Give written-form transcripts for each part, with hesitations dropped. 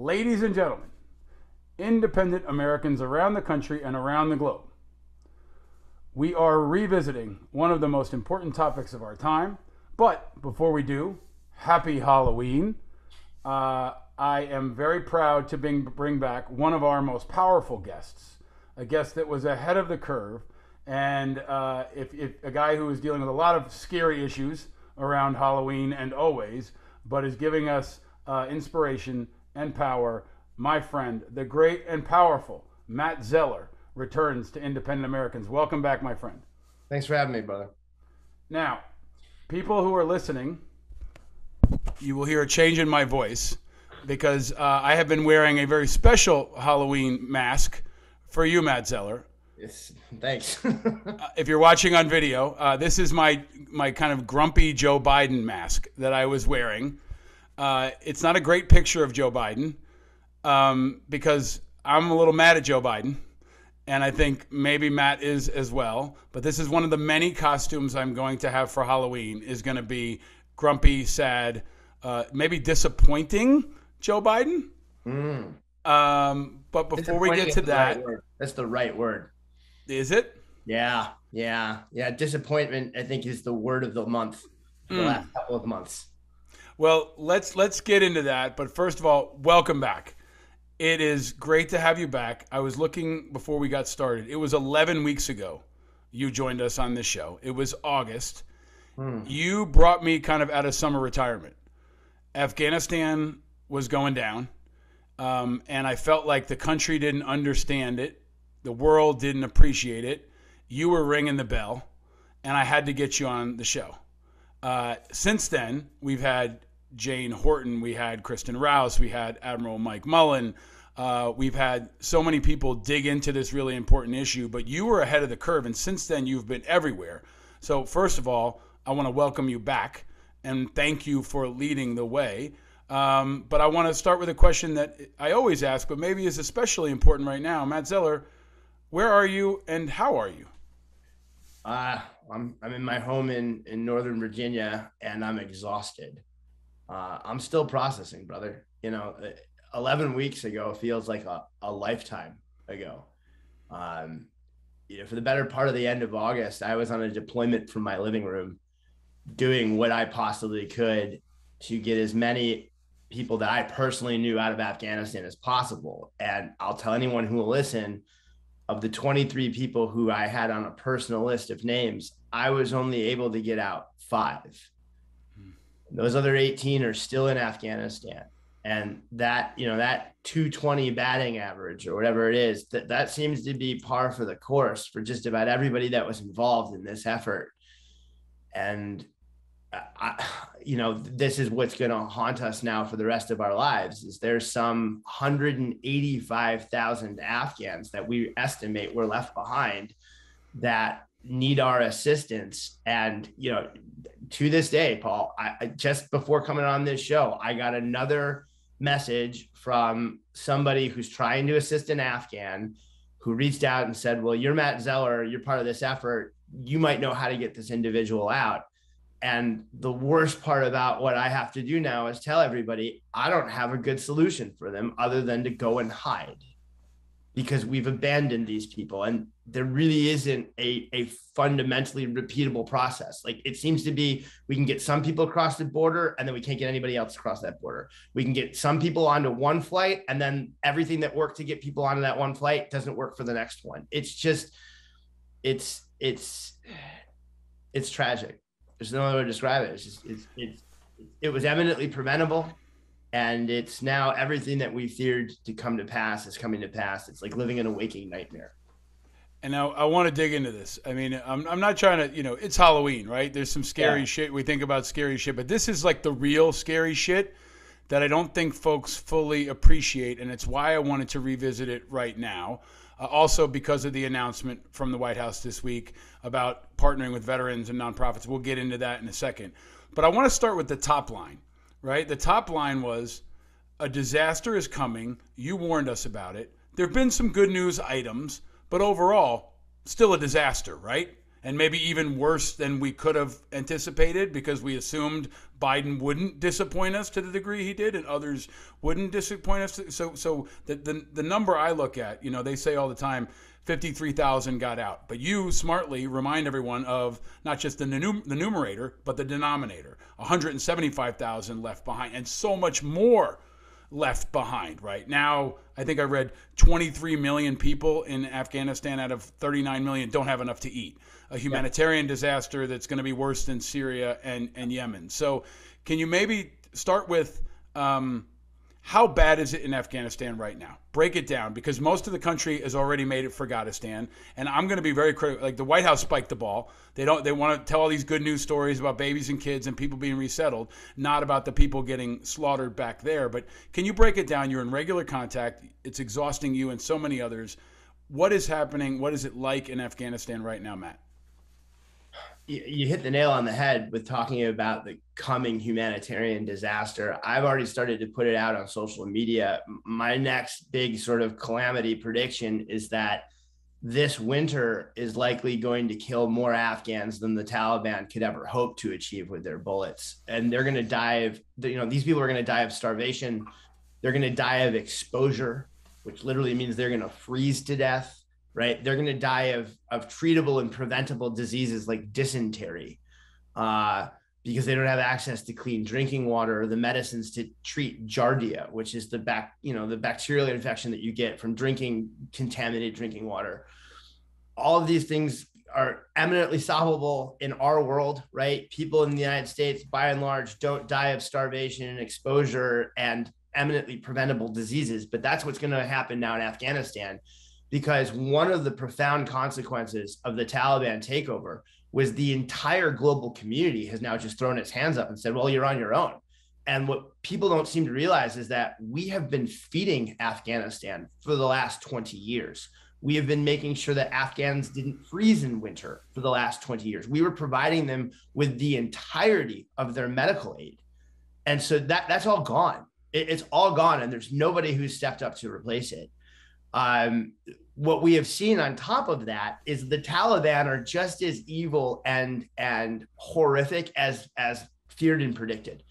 Ladies and gentlemen, independent Americans around the country and around the globe, we are revisiting one of the most important topics of our time. But before we do, happy Halloween. I am very proud to bring back one of our most powerful guests, a guest that was ahead of the curve, and if a guy who is dealing with a lot of scary issues around Halloween and always, but is giving us inspiration and power. My friend, the great and powerful Matt Zeller, returns to Independent Americans. Welcome back, my friend. Thanks for having me, brother. Now, people who are listening, you will hear a change in my voice because I have been wearing a very special Halloween mask for you, Matt Zeller. Yes, thanks. If you're watching on video, this is my kind of grumpy Joe Biden mask that I was wearing. It's not a great picture of Joe Biden because I'm a little mad at Joe Biden. And I think maybe Matt is as well. But this is one of the many costumes I'm going to have for Halloween is going to be grumpy, sad, maybe disappointing Joe Biden. But before we get to that. That's the right word. Is it? Yeah. Disappointment, I think, is the word of the month for the last couple of months. Well, let's get into that. But first of all, welcome back. It is great to have you back. I was looking before we got started. It was 11 weeks ago you joined us on this show. It was August. You brought me kind of out of summer retirement. Afghanistan was going down, and I felt like the country didn't understand it. The world didn't appreciate it. You were ringing the bell, and I had to get you on the show. Since then, we've had Jane Horton, we had Kristen Rouse, we had Admiral Mike Mullen. We've had so many people dig into this really important issue, but you were ahead of the curve, and since then you've been everywhere. So first of all, I want to welcome you back and thank you for leading the way. But I want to start with a question that I always ask, but maybe is especially important right now. Matt Zeller, where are you and how are you? I'm in my home in Northern Virginia, and I'm exhausted. I'm still processing, brother. 11 weeks ago feels like a lifetime ago. For the better part of the end of August, I was on a deployment from my living room doing what I possibly could to get as many people that I personally knew out of Afghanistan as possible. And I'll tell anyone who will listen, of the 23 people who I had on a personal list of names, I was only able to get out 5. Those other 18 are still in Afghanistan. And that 220 batting average or whatever it is, that seems to be par for the course for just about everybody that was involved in this effort. And this is what's going to haunt us now for the rest of our lives. Is there's some 185,000 Afghans that we estimate were left behind that need our assistance. And, to this day, Paul, I just before coming on this show, I got another message from somebody who's trying to assist an Afghan who reached out and said, well, you're Matt Zeller, you're part of this effort. You might know how to get this individual out. And the worst part about what I have to do now is tell everybody I don't have a good solution for them other than to go and hide, because we've abandoned these people. And there really isn't a fundamentally repeatable process. Like, it seems to be, we can get some people across the border and then we can't get anybody else across that border. We can get some people onto one flight and then everything that worked to get people onto that one flight doesn't work for the next one. It's just, it's tragic. There's no other way to describe it. It was eminently preventable. And it's now everything that we feared to come to pass is coming to pass. It's like living in a waking nightmare. And now I want to dig into this. I mean, I'm not trying to, it's Halloween, right? There's some scary shit. We think about scary shit, but this is like the real scary shit that I don't think folks fully appreciate. And it's why I wanted to revisit it right now. Also because of the announcement from the White House this week about partnering with veterans and nonprofits. We'll get into that in a second. But I want to start with the top line, right? The top line was a disaster is coming. You warned us about it. There have been some good news items, but overall, still a disaster, right? and maybe even worse than we could have anticipated, because we assumed Biden wouldn't disappoint us to the degree he did, and others wouldn't disappoint us. So the number I look at, they say all the time, 53,000 got out. But you smartly remind everyone of not just the numerator, but the denominator. 175,000 left behind, and so much more left behind right now. I think I read 23 million people in Afghanistan out of 39 million don't have enough to eat. A humanitarian disaster that's going to be worse than Syria and Yemen. So can you maybe start with how bad is it in Afghanistan right now? Break it down, because most of the country has already made it for Afghanistan. And I'm going to be very critical. Like, the White House spiked the ball. They want to tell all these good news stories about babies and kids and people being resettled, not about the people getting slaughtered back there. But can you break it down? You're in regular contact. It's exhausting you and so many others. What is happening? What is it like in Afghanistan right now, Matt? You hit the nail on the head with talking about the coming humanitarian disaster. I've already started to put it out on social media. My next big sort of calamity prediction is that this winter is likely going to kill more Afghans than the Taliban could ever hope to achieve with their bullets. And they're going to die of, these people are going to die of starvation. They're going to die of exposure, which literally means they're going to freeze to death. Right? They're going to die of treatable and preventable diseases like dysentery because they don't have access to clean drinking water or the medicines to treat giardia, which is the bacterial infection that you get from drinking contaminated drinking water. All of these things are eminently solvable in our world, right? People in the United States, by and large, don't die of starvation and exposure and eminently preventable diseases, but that's what's going to happen now in Afghanistan. Because one of the profound consequences of the Taliban takeover was the entire global community has now just thrown its hands up and said, well, you're on your own. And what people don't seem to realize is that we have been feeding Afghanistan for the last 20 years. We have been making sure that Afghans didn't freeze in winter for the last 20 years. We were providing them with the entirety of their medical aid. And so that's all gone. It's all gone, and there's nobody who's stepped up to replace it. What we have seen on top of that is the Taliban are just as evil and horrific as feared and predicted.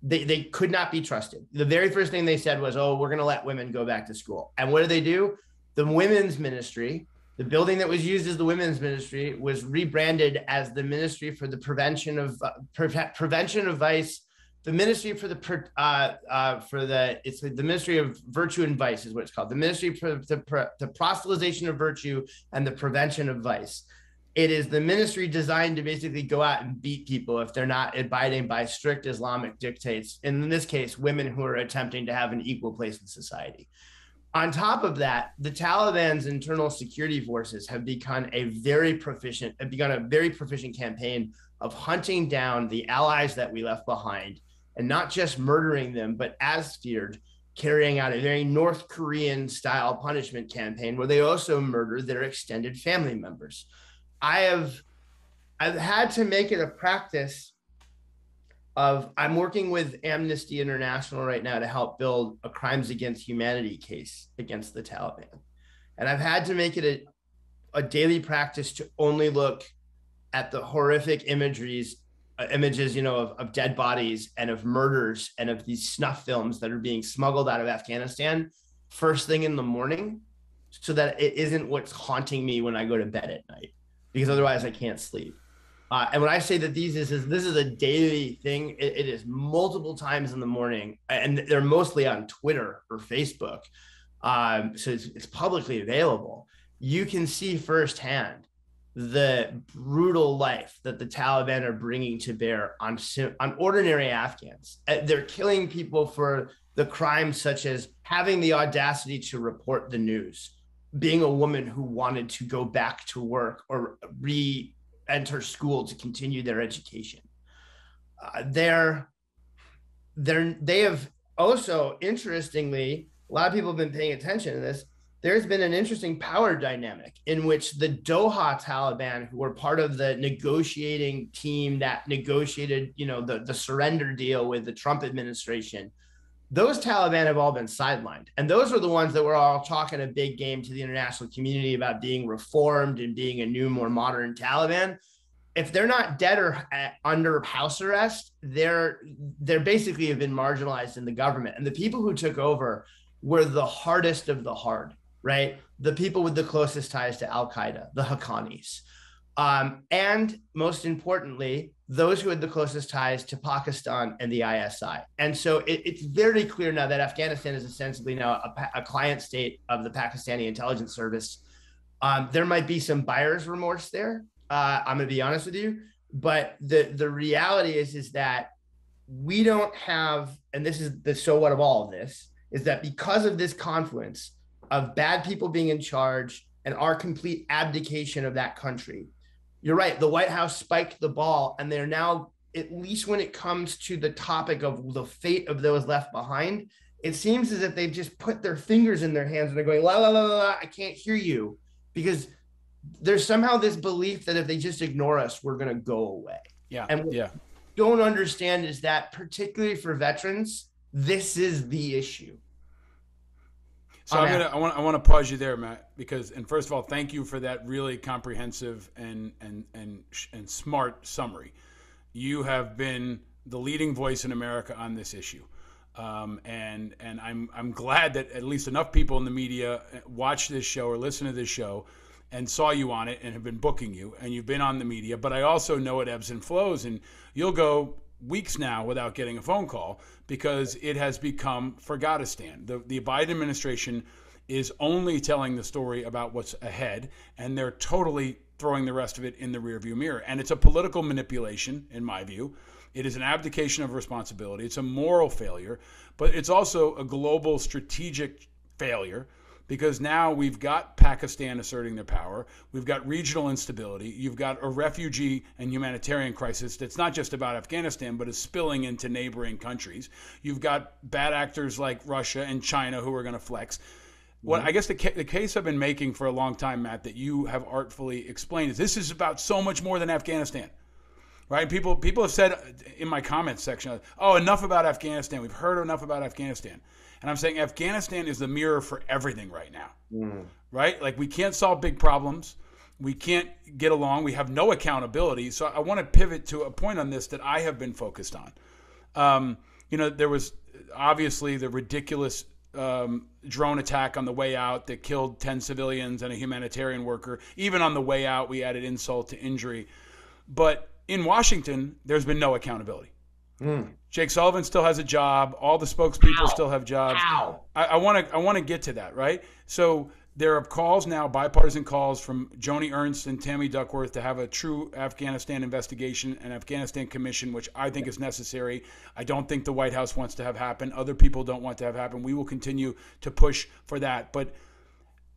They could not be trusted. The very first thing they said was, oh, we're going to let women go back to school. And what do? The women's ministry, the building that was used as the women's ministry, was rebranded as the Ministry for the Prevention of Vice. The Ministry for the Ministry of Virtue and Vice is what it's called. The Ministry for the Proselytization of Virtue and the Prevention of Vice. It is the ministry designed to basically go out and beat people if they're not abiding by strict Islamic dictates. And in this case, women who are attempting to have an equal place in society. On top of that, the Taliban's internal security forces have begun a very proficient campaign of hunting down the allies that we left behind, and not just murdering them, but as feared, carrying out a very North Korean style punishment campaign where they also murder their extended family members. I've had to make it a practice I'm working with Amnesty International right now to help build a crimes against humanity case against the Taliban. And I've had to make it a daily practice to only look at the horrific images, of dead bodies and of murders and of these snuff films that are being smuggled out of Afghanistan first thing in the morning, so that it isn't what's haunting me when I go to bed at night, because otherwise I can't sleep. And when I say that this is a daily thing, it is multiple times in the morning, and they're mostly on Twitter or Facebook. So it's publicly available. You can see firsthand the brutal life that the Taliban are bringing to bear on ordinary Afghans. They're killing people for the crimes such as having the audacity to report the news, being a woman who wanted to go back to work or re-enter school to continue their education. They have also, interestingly, a lot of people have been paying attention to this. There's been an interesting power dynamic in which the Doha Taliban, who were part of the negotiating team that negotiated, the surrender deal with the Trump administration, those Taliban have all been sidelined. And those are the ones that were all talking a big game to the international community about being reformed and being a new, more modern Taliban. If they're not dead or under house arrest, they're basically have been marginalized in the government. And the people who took over were the hardest of the hard, right? The people with the closest ties to Al-Qaeda, the Haqqanis. And most importantly, those who had the closest ties to Pakistan and the ISI. And so it's very clear now that Afghanistan is ostensibly now a client state of the Pakistani intelligence service. There might be some buyer's remorse there. I'm going to be honest with you, but the reality is that we don't have, and this is the so what of all of this, is that because of this confluence of bad people being in charge and our complete abdication of that country, you're right, the White House spiked the ball, and they're now, at least when it comes to the topic of the fate of those left behind, it seems as if they've just put their fingers in their hands and they're going, la, la, la, la, la, I can't hear you, because there's somehow this belief that if they just ignore us, we're going to go away. Yeah. And what don't understand is that, particularly for veterans, this is the issue. So I want to pause you there, Matt, because, and first of all, thank you for that really comprehensive and smart summary. You have been the leading voice in America on this issue. And I'm glad that at least enough people in the media watch this show or listen to this show and saw you on it and have been booking you, and you've been on the media. But I also know it ebbs and flows, and you'll go weeks now without getting a phone call because it has become Afghanistan. The Biden administration is only telling the story about what's ahead, and they're totally throwing the rest of it in the rearview mirror. And it's a political manipulation, in my view. It is an abdication of responsibility. It's a moral failure, but it's also a global strategic failure, because now we've got Pakistan asserting their power. We've got regional instability. You've got a refugee and humanitarian crisis that's not just about Afghanistan, but is spilling into neighboring countries. You've got bad actors like Russia and China who are going to flex. What I guess the case I've been making for a long time, Matt, that you have artfully explained is this is about so much more than Afghanistan. Right? People have said in my comments section, oh, enough about Afghanistan. We've heard enough about Afghanistan. And I'm saying Afghanistan is the mirror for everything right now, right? Like, we can't solve big problems. We can't get along. We have no accountability. So I want to pivot to a point on this that I have been focused on. There was obviously the ridiculous drone attack on the way out that killed 10 civilians and a humanitarian worker. Even on the way out, we added insult to injury. But in Washington, there's been no accountability. Jake Sullivan still has a job. All the spokespeople still have jobs. I want to get to that, right? So there are calls now, bipartisan calls from Joni Ernst and Tammy Duckworth to have a true Afghanistan investigation, an Afghanistan commission, which I think is necessary. I don't think the White House wants to have happen. Other people don't want to have happen. We will continue to push for that. But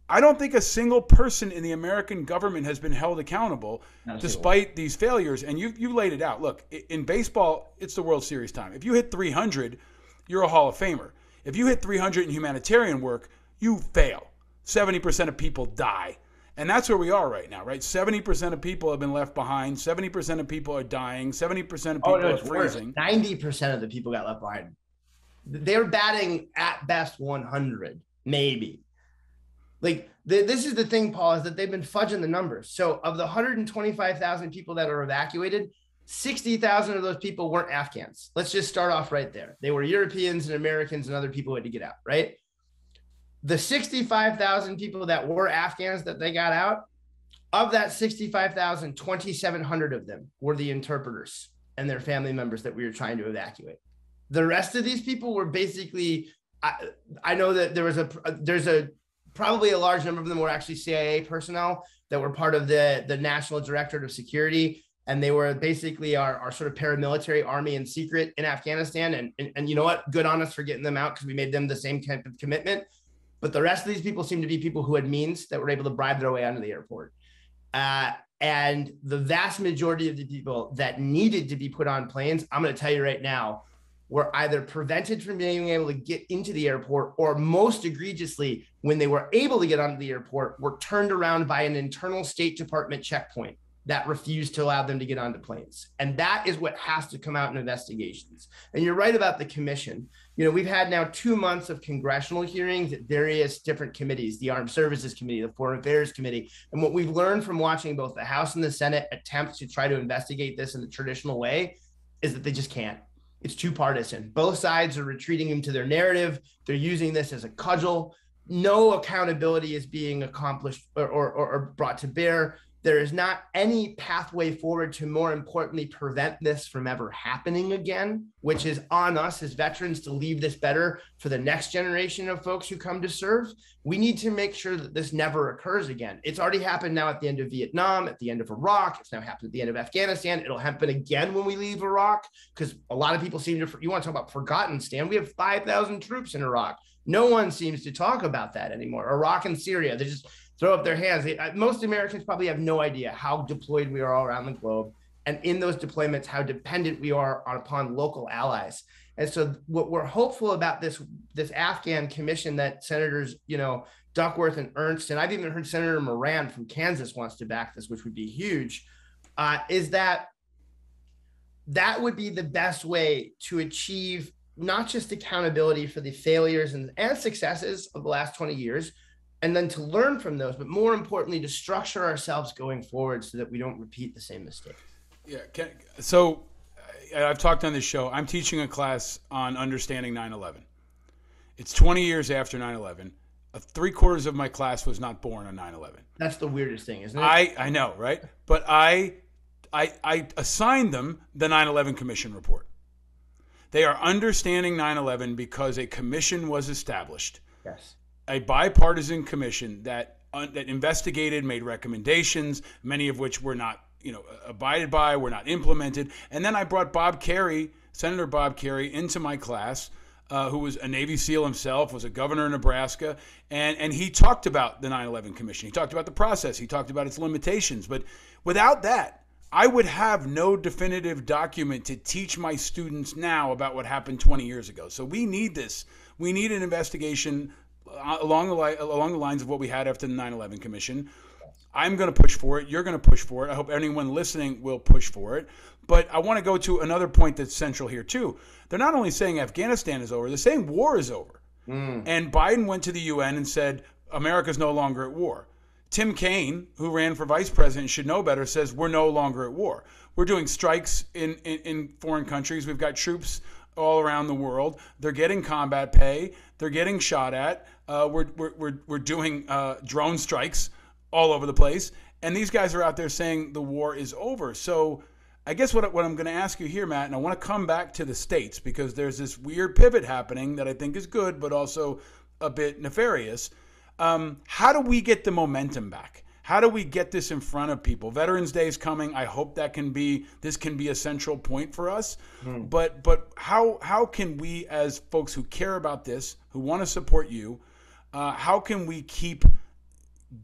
I don't think a single person in the American government has been held accountable despite these failures. And you laid it out. Look, in baseball, it's the World Series time. If you hit 300, you're a Hall of Famer. If you hit 300 in humanitarian work, you fail. 70% of people die. And that's where we are right now, right? 70% of people have been left behind. 70% of people are dying. 70% of people are freezing. 90% of the people got left behind. They're batting at best 100, maybe. Like, this is the thing, Paul, is that they've been fudging the numbers. So of the 125,000 people that are evacuated, 60,000 of those people weren't Afghans. Let's just start off right there. They were Europeans and Americans and other people who had to get out, right? The 65,000 people that were Afghans that they got out, of that 65,000, 2,700 of them were the interpreters and their family members that we were trying to evacuate. The rest of these people were basically, I know that there's probably a large number of them were actually CIA personnel that were part of the National Directorate of Security. And they were basically our sort of paramilitary army in secret in Afghanistan. And you know what? Good on us for getting them out, because we made them the same type of commitment. But the rest of these people seem to be people who had means that were able to bribe their way onto the airport. And the vast majority of the people that needed to be put on planes, I'm going to tell you right now, were either prevented from being able to get into the airport, or most egregiously, when they were able to get onto the airport, were turned around by an internal State Department checkpoint. that refused to allow them to get onto planes. And that is what has to come out in investigations. And you're right about the commission. We've had now 2 months of congressional hearings at various different committees, the Armed Services Committee, the Foreign Affairs Committee. And what we've learned from watching both the House and the Senate attempt to try to investigate this in the traditional way is that they just can't. It's too partisan. Both sides are retreating into their narrative. They're using this as a cudgel. No accountability is being accomplished or brought to bear. There is not any pathway forward to, more importantly, prevent this from ever happening again, which is on us as veterans to leave this better for the next generation of folks who come to serve. We need to make sure that this never occurs again. It's already happened now at the end of Vietnam, at the end of Iraq. It's now happened at the end of Afghanistan. It'll happen again when we leave Iraq, because a lot of people seem to, you want to talk about forgotten, Stan, we have 5,000 troops in Iraq. No one seems to talk about that anymore. Iraq and Syria, they just throw up their hands. Most Americans probably have no idea how deployed we are all around the globe. And in those deployments, how dependent we are upon local allies. And so what we're hopeful about this Afghan commission that Senators, Duckworth and Ernst, and I've even heard Senator Moran from Kansas wants to back this, which would be huge, is that would be the best way to achieve not just accountability for the failures and successes of the last 20 years, and then to learn from those, but more importantly, to structure ourselves going forward so that we don't repeat the same mistakes. Yeah. So I've talked on this show. I'm teaching a class on understanding 9/11. It's 20 years after 9/11. 3/4 of my class was not born on 9/11. That's the weirdest thing, isn't it? I know, right? But I assigned them the 9/11 Commission report. They are understanding 9/11 because a commission was established. Yes. A bipartisan commission that investigated, made recommendations, many of which were not, abided by, were not implemented. And then I brought Senator Bob Kerrey, into my class, who was a Navy SEAL himself, was a governor in Nebraska, and he talked about the 9/11 Commission. He talked about the process. He talked about its limitations. But without that, I would have no definitive document to teach my students now about what happened 20 years ago. So we need this. We need an investigation along the lines of what we had after the 9/11 Commission. I'm going to push for it. You're going to push for it. I hope anyone listening will push for it. But I want to go to another point that's central here, too. They're not only saying Afghanistan is over, they're saying war is over. And Biden went to the UN and said, America's no longer at war. Tim Kaine, who ran for vice president, should know better, says we're no longer at war. We're doing strikes in foreign countries. We've got troops all around the world. They're getting combat pay. They're getting shot at. We're doing drone strikes all over the place. And these guys are out there saying the war is over. So I guess what I'm going to ask you here, Matt, and I want to come back to the States because there's this weird pivot happening that I think is good, but also a bit nefarious. How do we get the momentum back? How do we get this in front of people? Veterans Day is coming. I hope this can be a central point for us. But how can we, as folks who care about this, who want to support you, how can we keep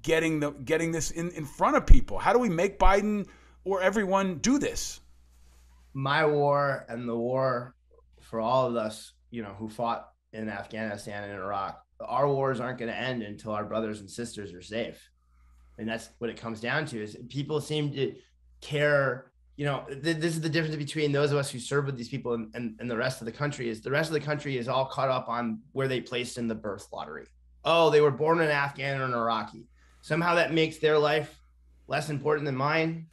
getting this in front of people? How do we make Biden or everyone do this? My war and the war for all of us, who fought in Afghanistan and Iraq, our wars aren't going to end until our brothers and sisters are safe. And that's what it comes down to, is people seem to care. This is the difference between those of us who serve with these people and the rest of the country. Is the rest of the country is all caught up on where they placed in the birth lottery. Oh, they were born an Afghan or an Iraqi. Somehow that makes their life less important than mine.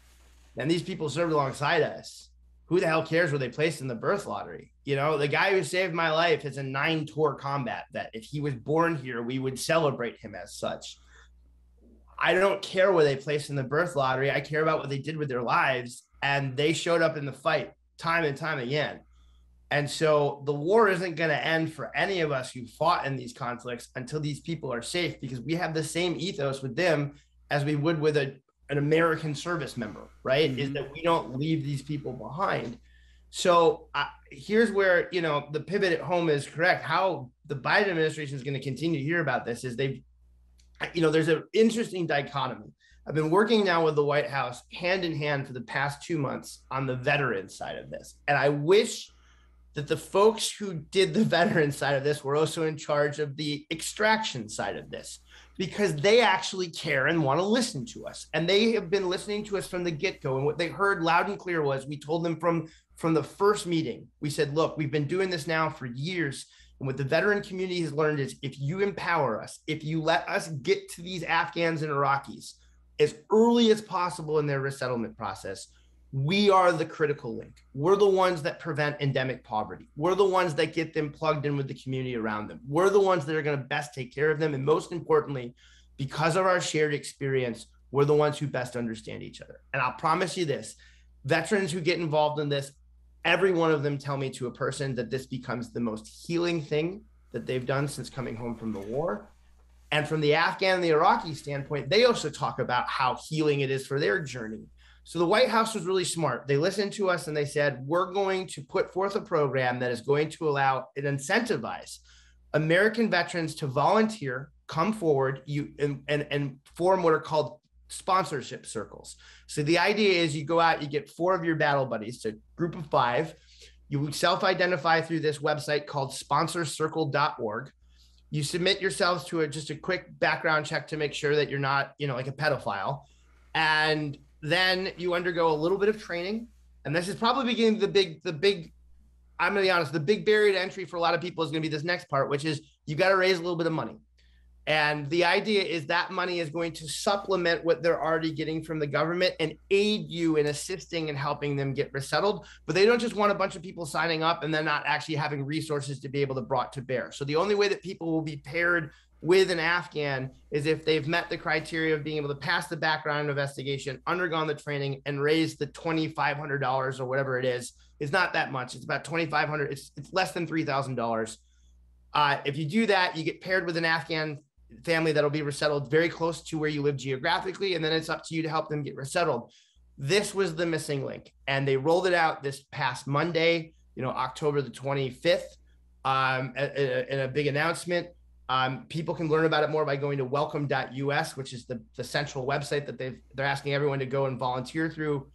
And these people served alongside us. Who the hell cares where they placed in the birth lottery? The guy who saved my life is a 9-tour combat vet. If he was born here, we would celebrate him as such. I don't care where they placed in the birth lottery. I care about what they did with their lives. And they showed up in the fight time and time again. And so the war isn't going to end for any of us who fought in these conflicts until these people are safe, because we have the same ethos with them as we would with an American service member, right? Mm-hmm. Is that we don't leave these people behind. So here's where, the pivot at home is correct. How the Biden administration is going to continue to hear about this is there's an interesting dichotomy. I've been working now with the White House hand in hand for the past 2 months on the veteran side of this. And I wish that the folks who did the veteran side of this were also in charge of the extraction side of this, because they actually care and want to listen to us. And they have been listening to us from the get-go. And what they heard loud and clear was, we told them from the first meeting, we said, look, we've been doing this now for years. And what the veteran community has learned is, if you empower us, if you let us get to these Afghans and Iraqis as early as possible in their resettlement process, we are the critical link. We're the ones that prevent endemic poverty. We're the ones that get them plugged in with the community around them. We're the ones that are going to best take care of them. And most importantly, because of our shared experience, we're the ones who best understand each other. And I'll promise you this, veterans who get involved in this, every one of them tell me to a person that this becomes the most healing thing that they've done since coming home from the war. And from the Afghan and the Iraqi standpoint, they also talk about how healing it is for their journey. So the White House was really smart. They listened to us and they said, we're going to put forth a program that is going to allow and incentivize American veterans to volunteer, come forward, and form what are called sponsorship circles. So the idea is, you go out, you get 4 of your battle buddies, so a group of 5. You self-identify through this website called sponsorcircle.org. You submit yourselves to just a quick background check to make sure that you're not, like a pedophile. And then you undergo a little bit of training. And this is probably beginning the big, I'm going to be honest, the big barrier to entry for a lot of people is going to be this next part, which is you got to raise a little bit of money. And the idea is that money is going to supplement what they're already getting from the government and aid you in assisting and helping them get resettled. But they don't just want a bunch of people signing up and then not actually having resources to be able to brought to bear. So the only way that people will be paired with an Afghan is if they've met the criteria of being able to pass the background investigation, undergone the training, and raise the $2,500 or whatever it is. It's not that much. It's about $2,500. It's less than $3,000. If you do that, you get paired with an Afghan family that'll be resettled very close to where you live geographically, and then it's up to you to help them get resettled. This was the missing link, and they rolled it out this past Monday, October the 25th, in a big announcement. People can learn about it more by going to welcome.us, which is the central website that they're asking everyone to go and volunteer through.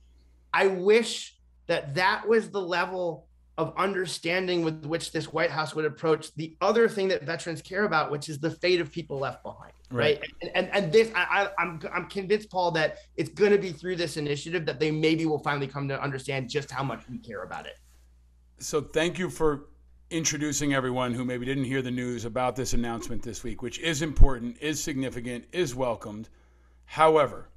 I wish that was the level of understanding with which this White House would approach the other thing that veterans care about, which is the fate of people left behind. Right. And this, I'm convinced, Paul, that it's going to be through this initiative that they maybe will finally come to understand just how much we care about it. So thank you for introducing everyone who maybe didn't hear the news about this announcement this week, which is important, is significant, is welcomed. However,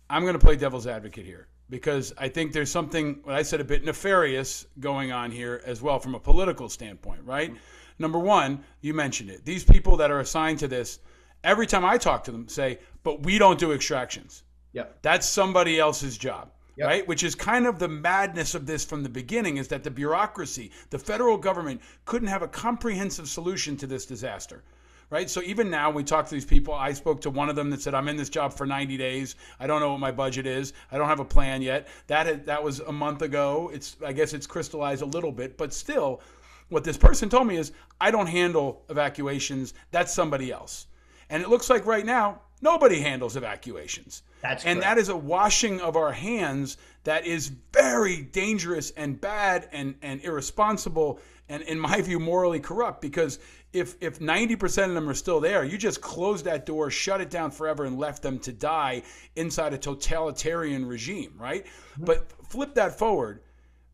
I'm going to play devil's advocate here, because I think there's something, what I said, a bit nefarious going on here as well from a political standpoint, right? Number one, you mentioned it. These people that are assigned to this, every time I talk to them, say, but we don't do extractions. Yep. That's somebody else's job. Yep. Right? Which is kind of the madness of this from the beginning, is that the bureaucracy, the federal government, couldn't have a comprehensive solution to this disaster. Right? So even now, we talk to these people. I spoke to one of them that said, I'm in this job for 90 days. I don't know what my budget is. I don't have a plan yet. That was a month ago. I guess it's crystallized a little bit. But still, what this person told me is, I don't handle evacuations. That's somebody else. And it looks like right now, nobody handles evacuations. And that is a washing of our hands that is very dangerous and bad and irresponsible and, in my view, morally corrupt. Because if 90% of them are still there, you just closed that door, shut it down forever, and left them to die inside a totalitarian regime, right? Mm-hmm. But flip that forward.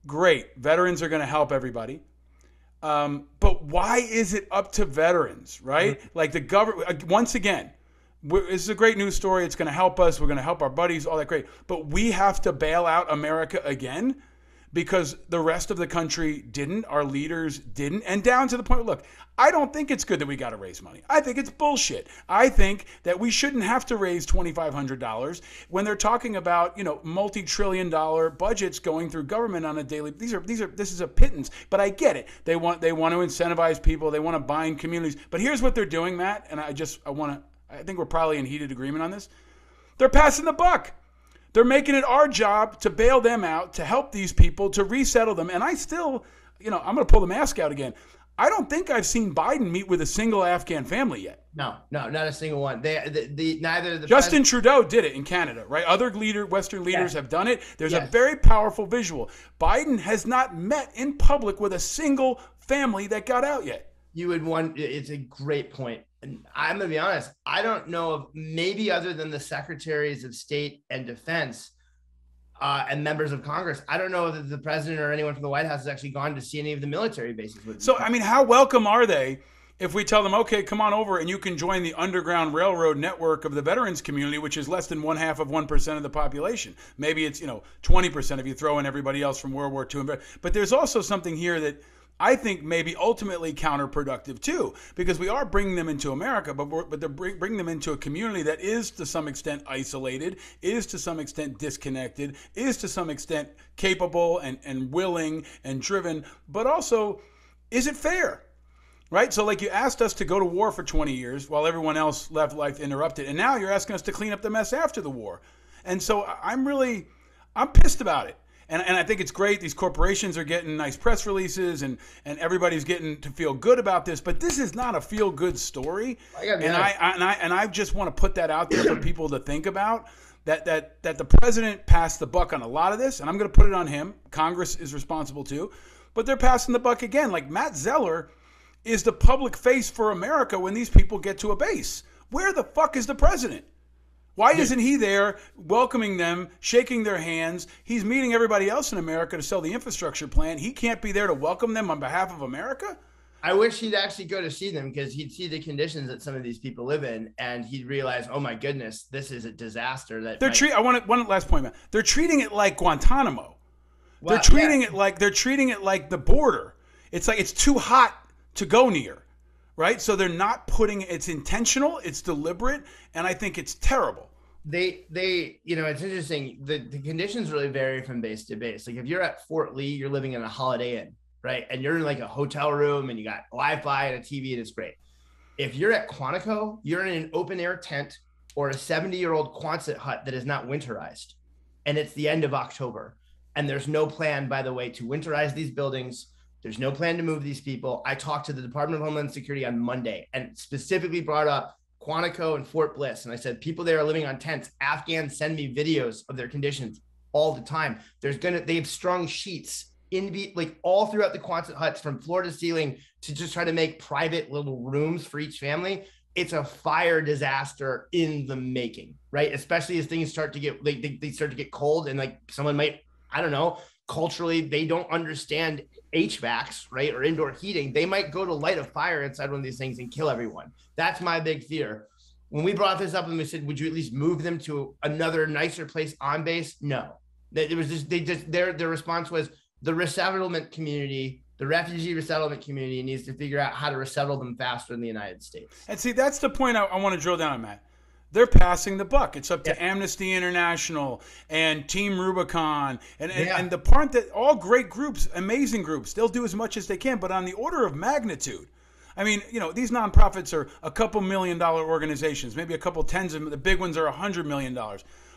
Great. Veterans are going to help everybody. But why is it up to veterans, right? Mm-hmm. Like the government, once again, this is a great news story. It's going to help us. We're going to help our buddies, all that great. But we have to bail out America again because the rest of the country didn't, our leaders didn't, and down to the point, look, I don't think it's good that we got to raise money. I think it's bullshit. I think that we shouldn't have to raise $2,500 when they're talking about, multi-trillion-dollar budgets going through government on a daily. This is a pittance, but I get it. They want to incentivize people. They want to bind communities. But here's what they're doing, Matt, and I think we're probably in heated agreement on this. They're passing the buck. They're making it our job to bail them out, to help these people, to resettle them. And I still, I'm going to pull the mask out again. I don't think I've seen Biden meet with a single Afghan family yet. No, not a single one. Neither the Justin Trudeau did it in Canada, right? Other Western leaders have done it. There's a very powerful visual. Biden has not met in public with a single family that got out yet. You would want. It's a great point. And I'm gonna be honest. I don't know of, maybe other than the secretaries of state and defense and members of Congress, I don't know that the president or anyone from the White House has actually gone to see any of the military bases with them. So, I mean, how welcome are they if we tell them, okay, come on over and you can join the Underground Railroad network of the veterans community, which is less than 1/2% of the population. Maybe it's, 20% if you throw in everybody else from World War II. But there's also something here that I think may be ultimately counterproductive too, because we are bringing them into America, but they're bringing them into a community that is to some extent isolated, is to some extent disconnected, is to some extent capable and willing and driven, but also, is it fair? Right? So like you asked us to go to war for 20 years while everyone else left life interrupted, and now you're asking us to clean up the mess after the war. And so I'm pissed about it. And I think it's great. These corporations are getting nice press releases and everybody's getting to feel good about this. But this is not a feel good story. And I just want to put that out there for people to think about, that the president passed the buck on a lot of this. And I'm going to put it on him. Congress is responsible too. But they're passing the buck again. Like Matt Zeller is the public face for America when these people get to a base. Where the fuck is the president? Why isn't he there welcoming them, shaking their hands? He's meeting everybody else in America to sell the infrastructure plan. He can't be there to welcome them on behalf of America? I wish he'd actually go to see them, because he'd see the conditions that some of these people live in, and he'd realize, oh my goodness, this is a disaster. I want one last point, man. They're treating it like Guantanamo. They're treating it like the border. It's like it's too hot to go near. Right? So they're not putting, it's intentional, it's deliberate, and I think it's terrible. They it's interesting. The conditions really vary from base to base. Like if you're at Fort Lee, you're living in a Holiday Inn, right? And you're in like a hotel room and you got Wi-Fi and a TV and it's great. If you're at Quantico, you're in an open air tent or a 70-year-old Quonset hut that is not winterized. And it's the end of October. And there's no plan, by the way, to winterize these buildings. There's no plan to move these people. I talked to the Department of Homeland Security on Monday and specifically brought up Quantico and Fort Bliss. And I said, people there are living on tents. Afghans send me videos of their conditions all the time. They've strung sheets all throughout the Quonset huts from floor to ceiling to just try to make private little rooms for each family. It's a fire disaster in the making, right? Especially as things start to get, they start to get cold and like someone might, I don't know, culturally, they don't understand HVACs, right? Or indoor heating. They might go to light a fire inside one of these things and kill everyone. That's my big fear. When we brought this up and we said, would you at least move them to another nicer place on base? No. It was just, their response was the resettlement community, the refugee resettlement community needs to figure out how to resettle them faster in the United States. And see, that's the point I want to drill down on, Matt. They're passing the buck. It's up to Amnesty International and Team Rubicon and the part that all great groups, amazing groups, they'll do as much as they can, but on the order of magnitude. I mean, these nonprofits are a couple $1 million organizations, maybe a couple tens of, the big ones are $100 million.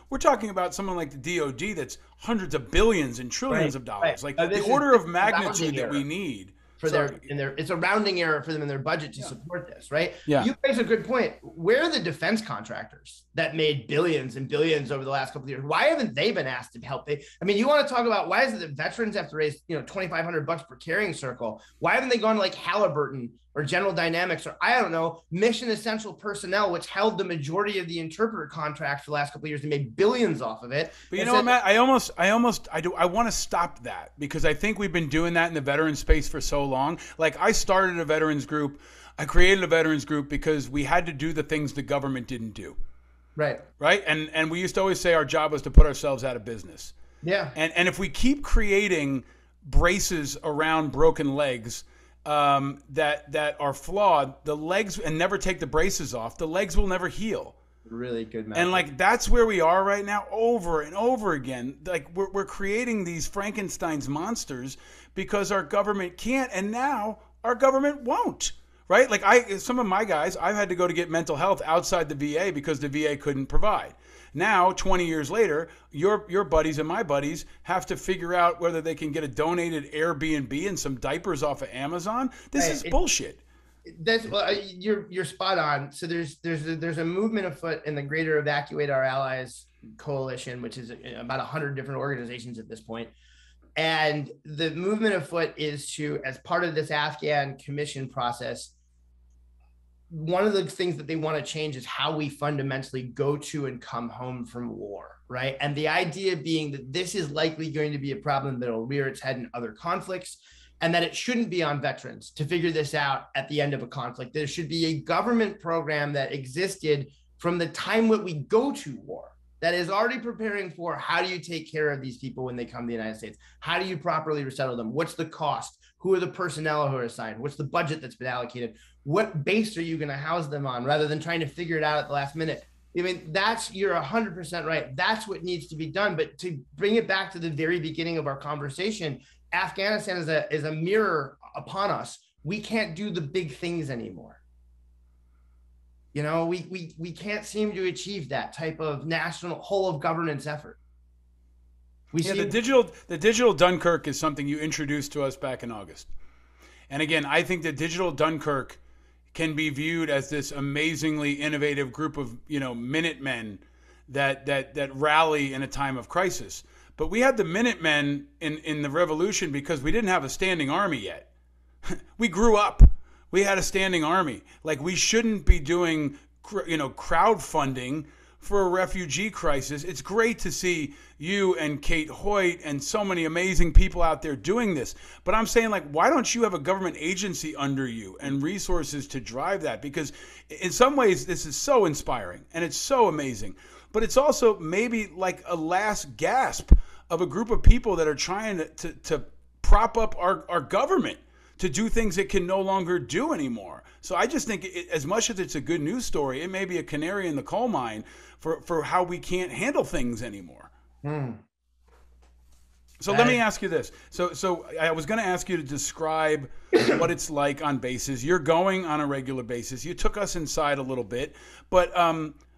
We're talking about someone like the DOD that's hundreds of billions and trillions of dollars. Like the order of magnitude that we need. It's a rounding error for them in their budget to support this, right? Yeah. You raise a good point. Where are the defense contractors that made billions and billions over the last couple of years? Why haven't they been asked to help? You want to talk about why is it that veterans have to raise, $2,500 per carrying circle? Why haven't they gone to like Halliburton or General Dynamics or I don't know, Mission Essential Personnel, which held the majority of the interpreter contracts for the last couple of years and made billions off of it? But what, Matt, I want to stop that because I think we've been doing that in the veteran space for so long. Like I started a veterans group. I created a veterans group because we had to do the things the government didn't do. Right. And we used to always say our job was to put ourselves out of business. Yeah. And if we keep creating braces around broken legs that are flawed, the legs, and never take the braces off, the legs will never heal. Really good method. And like that's where we are right now, over and over again. Like we're creating these Frankenstein's monsters because our government can't, and now our government won't. right? Like some of my guys, I've had to go to get mental health outside the VA because the VA couldn't provide. Now, 20 years later, your buddies and my buddies have to figure out whether they can get a donated Airbnb and some diapers off of Amazon. This is bullshit. That's you're spot on. So there's a movement afoot in the Greater Evacuate Our Allies coalition, which is about 100 different organizations at this point. And the movement afoot is to, as part of this Afghan commission process, one of the things that they want to change is how we fundamentally go to and come home from war, right? And the idea being that this is likely going to be a problem that will rear its head in other conflicts, and that it shouldn't be on veterans to figure this out at the end of a conflict. There should be a government program that existed from the time that we go to war, that is already preparing for how do you take care of these people when they come to the United States? How do you properly resettle them? What's the cost? Who are the personnel who are assigned? What's the budget that's been allocated? What base are you going to house them on, rather than trying to figure it out at the last minute? I mean, you're 100% right. That's what needs to be done. But to bring it back to the very beginning of our conversation, Afghanistan is a mirror upon us. We can't do the big things anymore. You know, we can't seem to achieve that type of national whole of governance effort. The digital Dunkirk is something you introduced to us back in August. And again, I think that digital Dunkirk can be viewed as this amazingly innovative group of, Minutemen that rally in a time of crisis. But we had the Minutemen in the revolution because we didn't have a standing army yet. We grew up. We had a standing army. Like, we shouldn't be doing, crowdfunding for a refugee crisis. It's great to see you and Kate Hoyt and so many amazing people out there doing this. But I'm saying, like, why don't you have a government agency under you and resources to drive that? Because in some ways, this is so inspiring and it's so amazing. But it's also maybe like a last gasp of a group of people that are trying to prop up our government to do things it can no longer do anymore. So I just think as much as it's a good news story, it may be a canary in the coal mine for how we can't handle things anymore. So let me ask you this. So I was going to ask you to describe what it's like on bases. You're going on a regular basis. You took us inside a little bit, but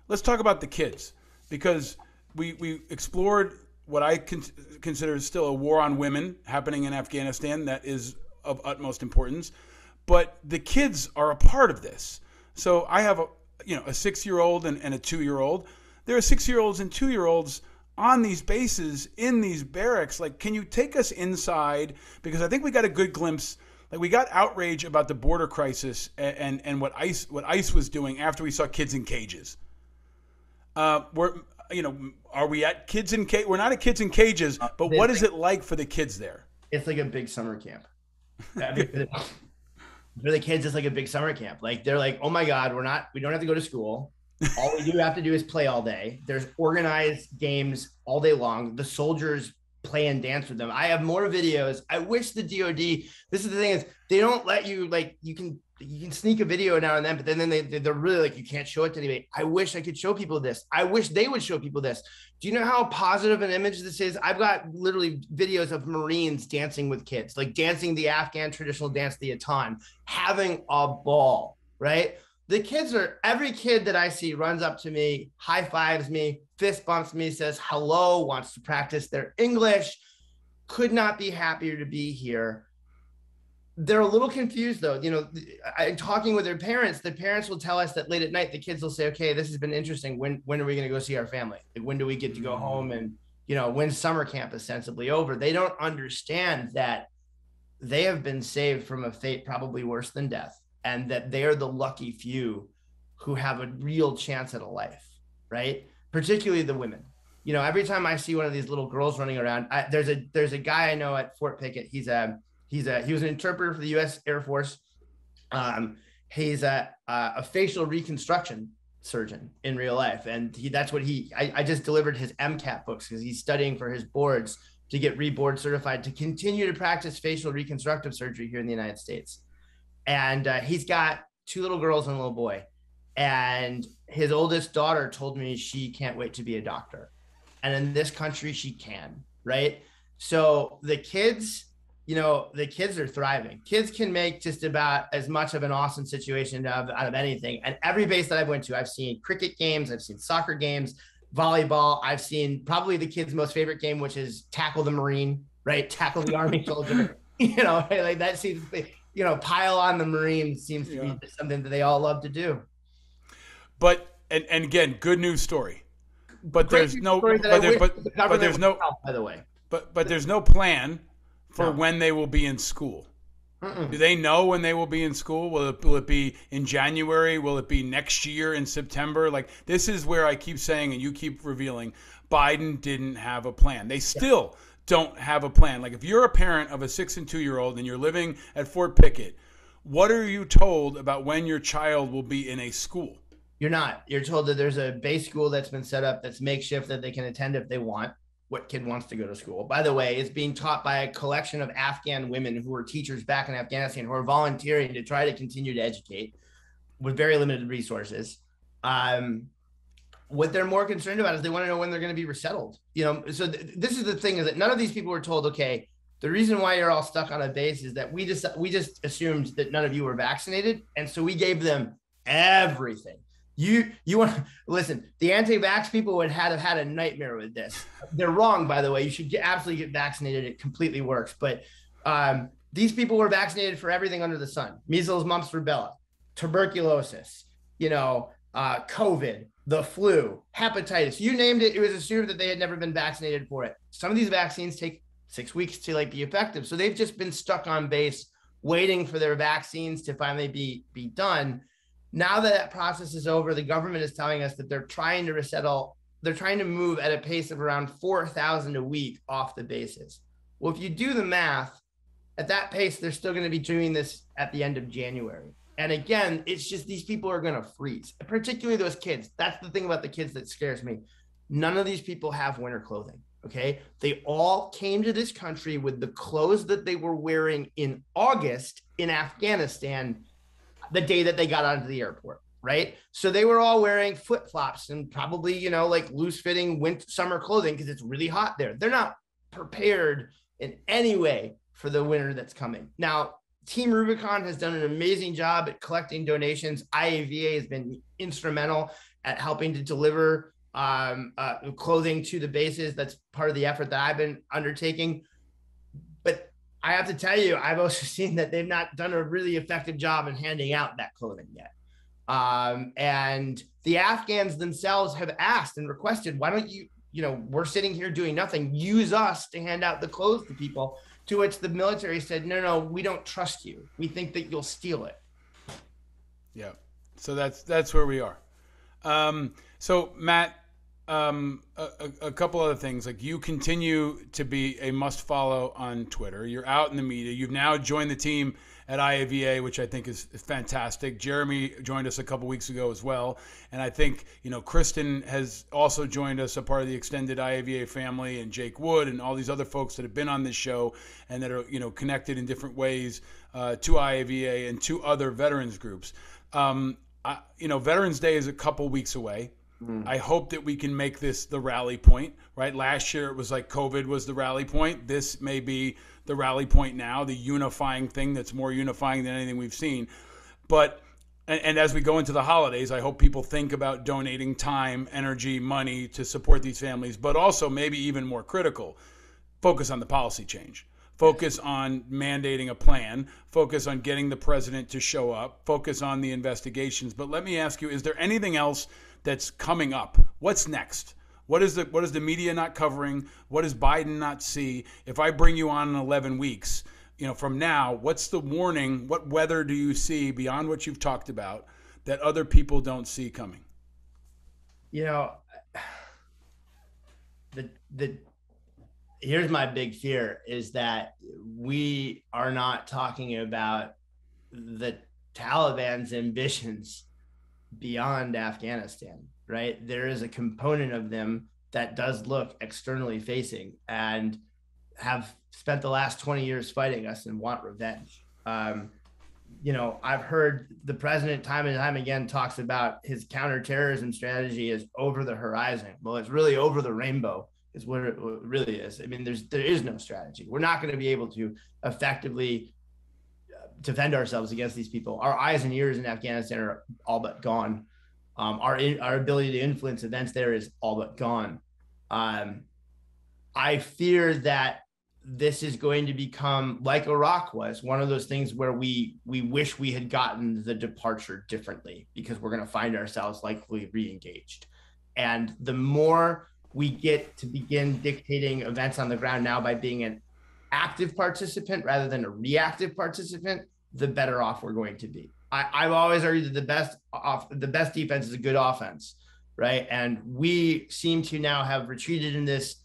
let's talk about the kids, because we explored what I consider still a war on women happening in Afghanistan that is of utmost importance, but the kids are a part of this. So I have a 6-year-old and a 2-year-old. There are 6-year-olds and 2-year-olds on these bases in these barracks. Like, can you take us inside? Because I think we got a good glimpse. Like, we got outrage about the border crisis and what ICE was doing after we saw kids in cages. Are we at kids in cages? We're not at kids in cages, but what is it like for the kids there? It's like a big summer camp. I mean, for the kids, it's like a big summer camp. Like, they're like, oh my God, we don't have to go to school. All we do have to do is play all day. There's organized games all day long. The soldiers play and dance with them. I have more videos. I wish the DOD, this is the thing, is they don't let you, like, you can sneak a video now and then, but then they're really like, you can't show it to anybody. I wish I could show people this. I wish they would show people this. Do you know how positive an image this is? I've got literally videos of Marines dancing with kids, like dancing the Afghan traditional dance, the Atan, having a ball, right? The kids every kid that I see runs up to me, high fives me, fist bumps me, says hello, wants to practice their English, could not be happier to be here. They're a little confused though. Talking with their parents, the parents will tell us that late at night, the kids will say, okay, this has been interesting. When are we going to go see our family? Like, when do we get to go home? And, when summer camp is sensibly over? They don't understand that they have been saved from a fate probably worse than death, and that they are the lucky few who have a real chance at a life, right? Particularly the women. Every time I see one of these little girls running around, there's a guy I know at Fort Pickett. He was an interpreter for the U.S. Air Force. He's a facial reconstruction surgeon in real life, and I just delivered his MCAT books because he's studying for his boards to get reboard certified to continue to practice facial reconstructive surgery here in the United States. And he's got 2 little girls and a little boy, and his oldest daughter told me she can't wait to be a doctor, and in this country she can, right? So the kids the kids are thriving. Kids can make just about as much of an awesome situation out of anything. And every base that I've went to, I've seen cricket games, I've seen soccer games, volleyball. I've seen probably the kids' most favorite game, which is tackle the Marine, right? Tackle the Army soldier. Like that seems, pile on the Marine seems to be something that they all love to do. But and again, good news story. But there's no there's no by the way. But there's no plan for when they will be in school. Do they know when they will be in school? Will it be in January? Will it be next year in September? Like, this is where I keep saying, and you keep revealing, Biden didn't have a plan. They still don't have a plan. Like, if you're a parent of a 6 and 2-year-old and you're living at Fort Pickett, what are you told about when your child will be in a school? You're not. You're told that there's a base school that's been set up that's makeshift that they can attend if they want. What kid wants to go to school? By the way, it's being taught by a collection of Afghan women who are teachers back in Afghanistan who are volunteering to try to continue to educate with very limited resources. What they're more concerned about is they want to know when they're going to be resettled. So this is the thing, is that none of these people were told, okay, the reason why you're all stuck on a base is that we just assumed that none of you were vaccinated. And so we gave them everything. You want to listen, the anti-vax people would have had a nightmare with this. They're wrong, by the way. You should absolutely get vaccinated. It completely works. But these people were vaccinated for everything under the sun: measles, mumps, rubella, tuberculosis, COVID, the flu, hepatitis, you named it. It was assumed that they had never been vaccinated for it. Some of these vaccines take 6 weeks to be effective. So they've just been stuck on base waiting for their vaccines to finally be done. Now that process is over, the government is telling us that they're trying to resettle. They're trying to move at a pace of around 4,000 a week off the bases. Well, if you do the math, at that pace, they're still going to be doing this at the end of January. And again, it's just these people are going to freeze, particularly those kids. That's the thing about the kids that scares me. None of these people have winter clothing, okay? They all came to this country with the clothes that they were wearing in August in Afghanistan, the day that they got onto the airport, right? So they were all wearing flip-flops and probably, like loose-fitting winter summer clothing because it's really hot there. They're not prepared in any way for the winter that's coming. Now, Team Rubicon has done an amazing job at collecting donations. IAVA has been instrumental at helping to deliver clothing to the bases. That's part of the effort that I've been undertaking. But I have to tell you, I've also seen that they've not done a really effective job in handing out that clothing yet. And the Afghans themselves have asked and requested, why don't you, we're sitting here doing nothing, use us to hand out the clothes to people, to which the military said, no, we don't trust you. We think that you'll steal it. Yeah. So that's where we are. So Matt, a couple other things. Like, you continue to be a must follow on Twitter. You're out in the media. You've now joined the team at IAVA, which I think is fantastic. Jeremy joined us a couple weeks ago as well. And I think, Kristen has also joined us, a part of the extended IAVA family, and Jake Wood and all these other folks that have been on this show and that are, connected in different ways to IAVA and to other veterans groups. Veterans Day is a couple weeks away. I hope that we can make this the rally point, right? Last year it was like COVID was the rally point. This may be the rally point now, the unifying thing that's more unifying than anything we've seen. But, and as we go into the holidays, I hope people think about donating time, energy, money to support these families, but also, maybe even more critical, focus on the policy change. Focus on mandating a plan, focus on getting the president to show up, focus on the investigations. But let me ask you, is there anything else that's coming up? What's next? What is the media not covering? What does Biden not see? If I bring you on in 11 weeks, from now, what's the warning? What weather do you see beyond what you've talked about that other people don't see coming? Here's my big fear, is that we are not talking about the Taliban's ambitions beyond Afghanistan, right? There is a component of them that does look externally facing and have spent the last 20 years fighting us and want revenge. I've heard the president time and time again talks about his counterterrorism strategy is over the horizon. Well, it's really over the rainbow. is what it really is. I mean, there is no strategy. We're not going to be able to effectively defend ourselves against these people. Our eyes and ears in Afghanistan are all but gone. Our ability to influence events there is all but gone. I fear that this is going to become like Iraq was, one of those things where we wish we had gotten the departure differently, because we're going to find ourselves likely re-engaged. And the more we get to begin dictating events on the ground now by being an active participant rather than a reactive participant, the better off we're going to be. I've always argued that the best defense is a good offense, right? And we seem to now have retreated in this,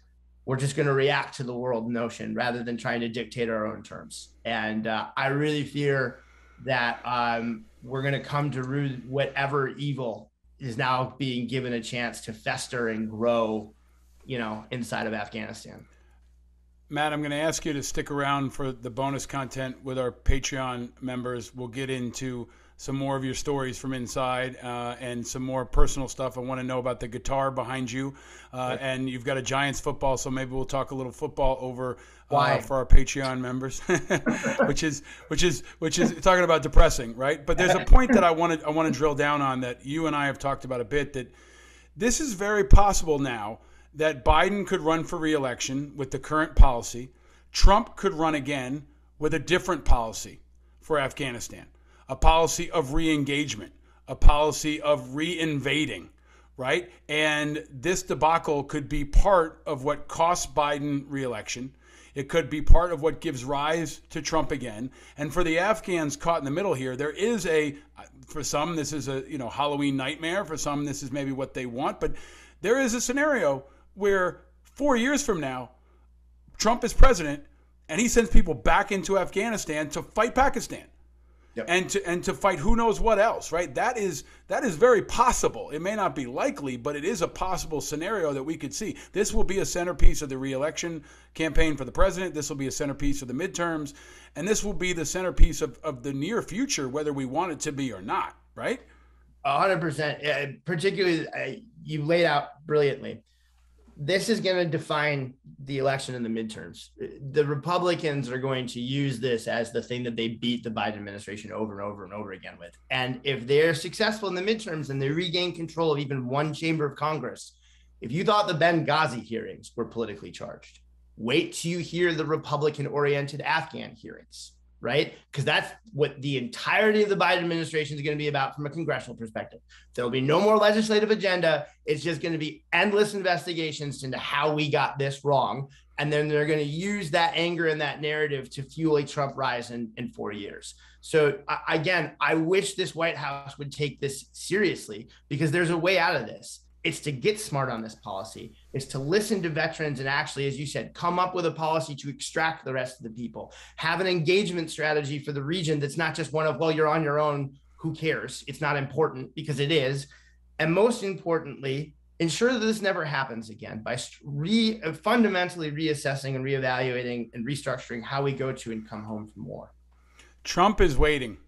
we're just going to react to the world notion rather than trying to dictate our own terms. And I really fear that we're going to come to root whatever evil is now being given a chance to fester and grow, inside of Afghanistan. Matt, I'm going to ask you to stick around for the bonus content with our Patreon members. We'll get into some more of your stories from inside and some more personal stuff. I want to know about the guitar behind you. And you've got a Giants football, so maybe we'll talk a little football over for our Patreon members, which is talking about depressing, right? But there's a point that I want to drill down on that you and I have talked about a bit, that this is very possible now that Biden could run for re-election with the current policy. Trump could run again with a different policy for Afghanistan, a policy of re-engagement, a policy of re-invading, right? And this debacle could be part of what costs Biden re-election. It could be part of what gives rise to Trump again. And for the Afghans caught in the middle here, there is for some, this is a Halloween nightmare. For some, this is maybe what they want. But there is a scenario where 4 years from now, Trump is president and he sends people back into Afghanistan to fight Pakistan. Yep. And to fight who knows what else, right? That is very possible. It may not be likely, but it is a possible scenario that we could see. This will be a centerpiece of the re-election campaign for the president. This will be a centerpiece of the midterms. And this will be the centerpiece of the near future, whether we want it to be or not, right? 100%. Particularly, you laid out brilliantly. This is going to define the election and the midterms. The Republicans are going to use this as the thing that they beat the Biden administration over and over and over again with. And if they're successful in the midterms and they regain control of even one chamber of Congress, if you thought the Benghazi hearings were politically charged, wait till you hear the Republican-oriented Afghan hearings, right? Because that's what the entirety of the Biden administration is going to be about from a congressional perspective. There'll be no more legislative agenda. It's just going to be endless investigations into how we got this wrong. And then they're going to use that anger and that narrative to fuel a Trump rise in 4 years. So again, I wish this White House would take this seriously, because there's a way out of this. It's to get smart on this policy. It's to listen to veterans and actually, as you said, come up with a policy to extract the rest of the people. Have an engagement strategy for the region that's not just one of, well, you're on your own, who cares? It's not important, because it is. And most importantly, ensure that this never happens again by fundamentally reassessing and reevaluating and restructuring how we go to and come home from war. Trump is waiting.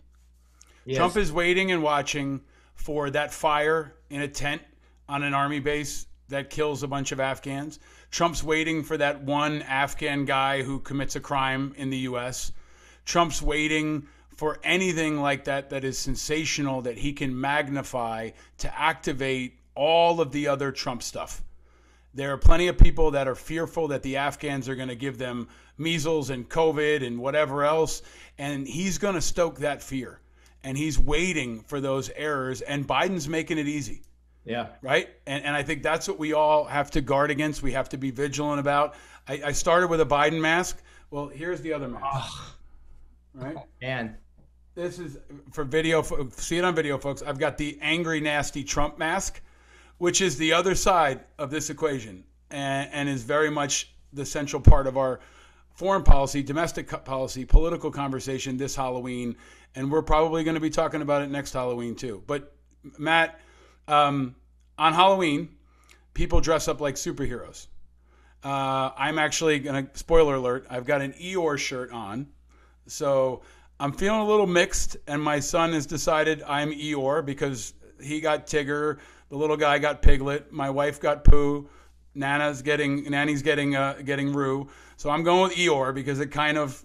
Yes. Trump is waiting and watching for that fire in a tent on an army base that kills a bunch of Afghans. Trump's waiting for that one Afghan guy who commits a crime in the U.S. Trump's waiting for anything like that is sensational, that he can magnify to activate all of the other Trump stuff. There are plenty of people that are fearful that the Afghans are going to give them measles and COVID and whatever else, and he's going to stoke that fear. And he's waiting for those errors, and Biden's making it easy. Yeah. Right. And I think that's what we all have to guard against. We have to be vigilant about. I started with a Biden mask. Well, here's the other mask. Oh, right. Man. This is for video. See it on video, folks. I've got the angry, nasty Trump mask, which is the other side of this equation, and is very much the central part of our foreign policy, domestic policy, political conversation this Halloween. And we're probably going to be talking about it next Halloween too. But Matt, on Halloween, people dress up like superheroes. I'm actually going to, spoiler alert, I've got an Eeyore shirt on. So I'm feeling a little mixed, and my son has decided I'm Eeyore because he got Tigger, the little guy got Piglet, my wife got Pooh, Nanny's getting Rue. So I'm going with Eeyore because it kind of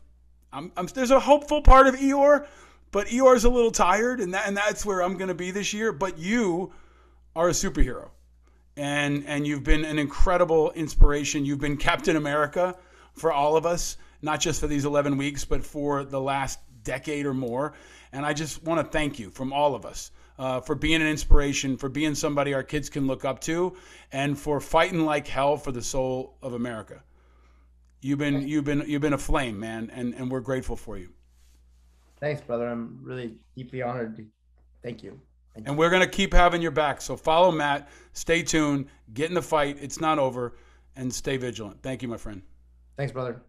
there's a hopeful part of Eeyore, but Eeyore's a little tired, and that's where I'm going to be this year. But you are a superhero, and you've been an incredible inspiration. You've been Captain America for all of us, not just for these 11 weeks, but for the last decade or more. And I just want to thank you from all of us for being an inspiration, for being somebody our kids can look up to, and for fighting like hell for the soul of America. You've been a flame, man, and we're grateful for you. Thanks, brother. I'm really deeply honored. Thank you. Thank And you. we're gonna keep having your back. So follow Matt, stay tuned, get in the fight. It's not over, and stay vigilant. Thank you, my friend. Thanks, brother.